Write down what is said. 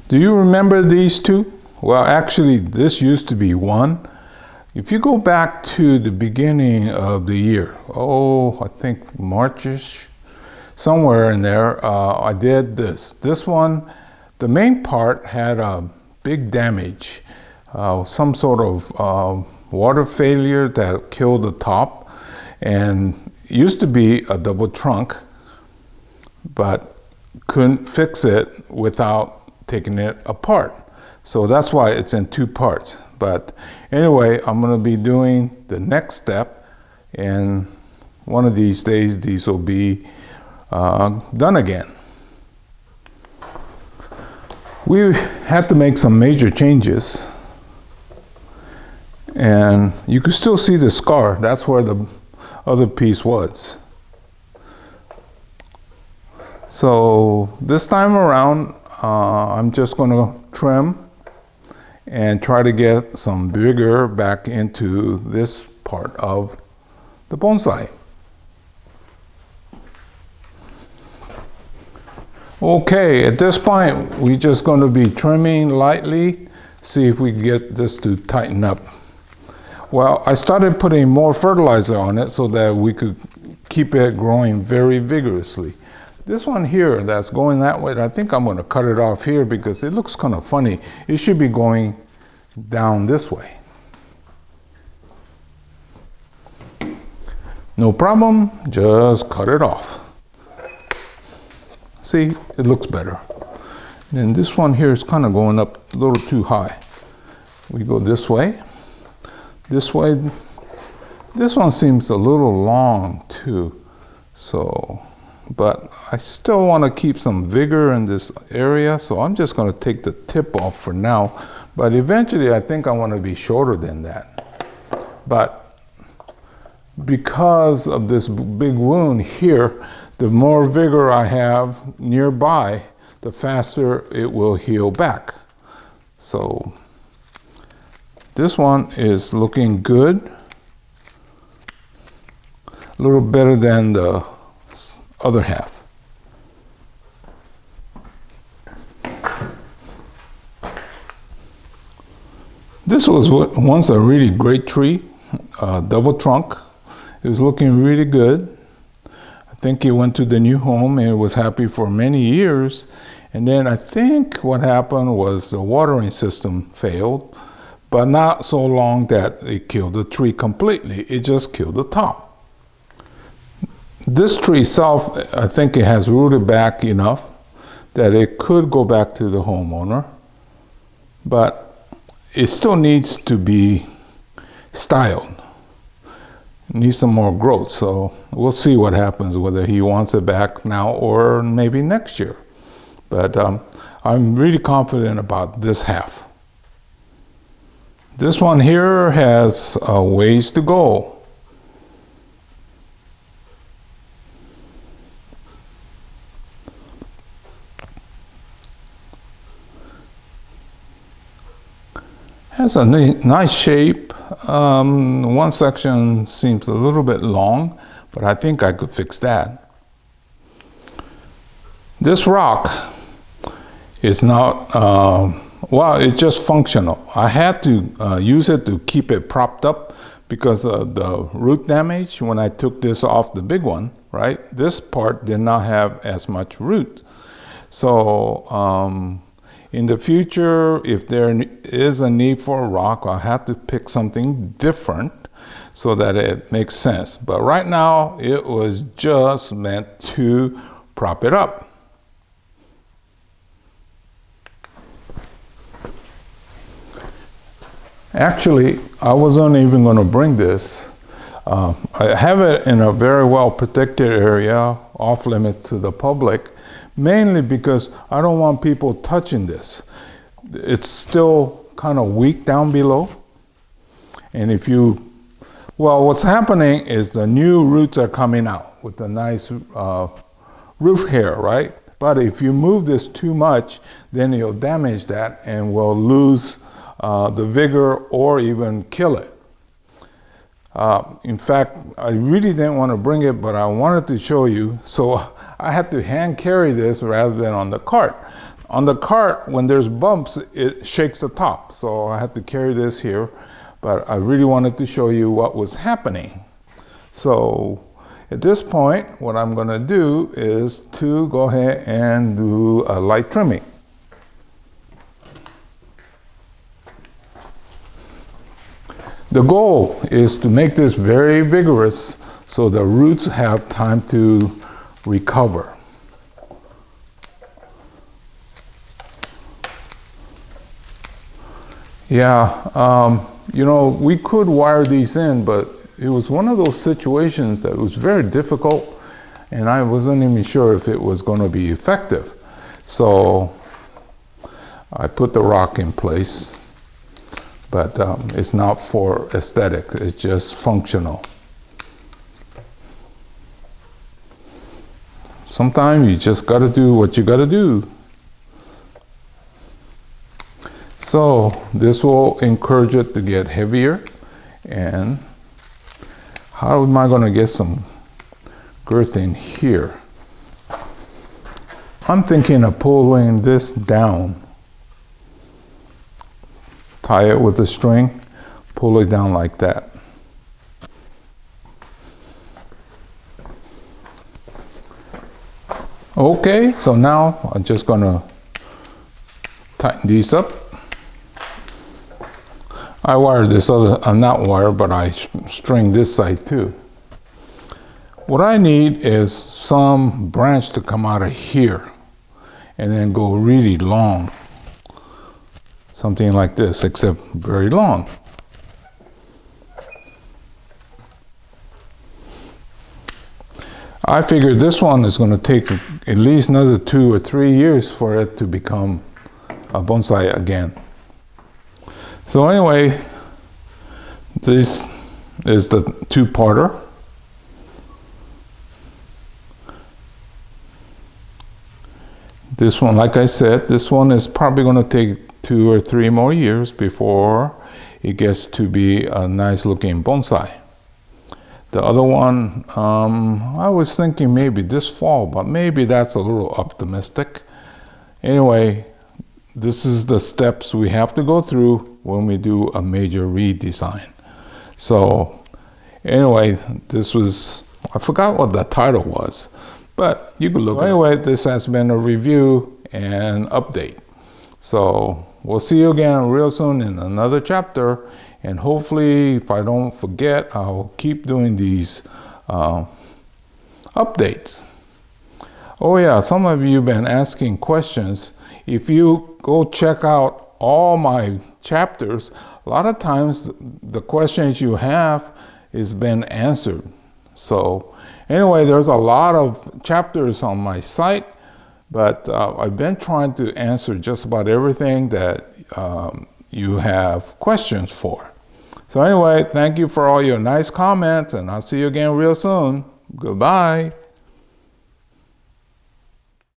Do you remember these two? Well, actually, this used to be one. If you go back to the beginning of the year, I think Marchish, somewhere in there, I did this. This one, the main part had a big damage, some sort of water failure that killed the top, and it used to be a double trunk, but couldn't fix it without taking it apart. So that's why it's in two parts. But anyway, I'm going to be doing the next step, and one of these days these will be done again. We had to make some major changes, and you can still see the scar. That's where the other piece was. So this time around, I'm just going to trim and try to get some vigor back into this part of the bonsai. Okay, at this point, we're just going to be trimming lightly, see if we can get this to tighten up. Well, I started putting more fertilizer on it so that we could keep it growing very vigorously. This one here that's going that way, I think I'm going to cut it off here because it looks kind of funny. It should be going down this way. No problem, just cut it off. See, it looks better. And this one here is kind of going up a little too high. We go this way. This way. This one seems a little long too. So, but I still want to keep some vigor in this area, so I'm just going to take the tip off for now. But eventually I think I want to be shorter than that. But because of this big wound here, the more vigor I have nearby, the faster it will heal back. So this one is looking good. A little better than the other half. This was once a really great tree, double trunk. It was looking really good. I think it went to the new home and it was happy for many years. And then I think what happened was the watering system failed, but not so long that it killed the tree completely. It just killed the top. This tree itself, I think it has rooted back enough that it could go back to the homeowner, but it still needs to be styled. It needs some more growth, so we'll see what happens, whether he wants it back now or maybe next year. But I'm really confident about this half. This one here has a ways to go. Has a nice shape. One section seems a little bit long, but I think I could fix that. This rock is not, well, it's just functional. I had to use it to keep it propped up because of the root damage when I took this off the big one, right? This part did not have as much root. So, in the future, if there is a need for a rock, I'll have to pick something different so that it makes sense. But right now, it was just meant to prop it up. Actually, I wasn't even going to bring this. I have it in a very well protected area, off limits to the public, mainly because I don't want people touching this. It's still kind of weak down below. And if you, well, what's happening is the new roots are coming out with the nice roof hair, right? But if you move this too much, then you'll damage that and will lose the vigor or even kill it. In fact, I really didn't want to bring it, but I wanted to show you. So I had to hand carry this rather than on the cart. On the cart, when there's bumps, it shakes the top. So I had to carry this here, but I really wanted to show you what was happening. So at this point, what I'm going to do is to go ahead and do a light trimming. The goal is to make this very vigorous so the roots have time to recover. Yeah, you know, we could wire these in, but it was one of those situations that was very difficult, and I wasn't even sure if it was going to be effective. So I put the rock in place, but it's not for aesthetic, it's just functional. Sometimes you just got to do what you got to do. So this will encourage it to get heavier. And how am I going to get some girth in here? I'm thinking of pulling this down. Tie it with a string, pull it down like that. Okay, so now I'm just going to tighten these up. I wired this other, not wire, but I string this side too. What I need is some branch to come out of here and then go really long. Something like this, except very long. I figured this one is going to take at least another 2 or 3 years for it to become a bonsai again. So anyway, this is the two-parter. This one, like I said, this one is probably going to take 2 or 3 more years before it gets to be a nice looking bonsai. The other one, I was thinking maybe this fall, but maybe that's a little optimistic. Anyway, this is the steps we have to go through when we do a major redesign. So anyway, this was, I forgot what the title was, but you can look. Anyway, this has been a review and update. So we'll see you again real soon in another chapter. And hopefully, if I don't forget, I'll keep doing these updates. Oh yeah, some of you have been asking questions. If you go check out all my chapters, a lot of times the questions you have is been answered. So anyway, there's a lot of chapters on my site, but I've been trying to answer just about everything that you have questions for. So anyway, thank you for all your nice comments, and I'll see you again real soon. Goodbye.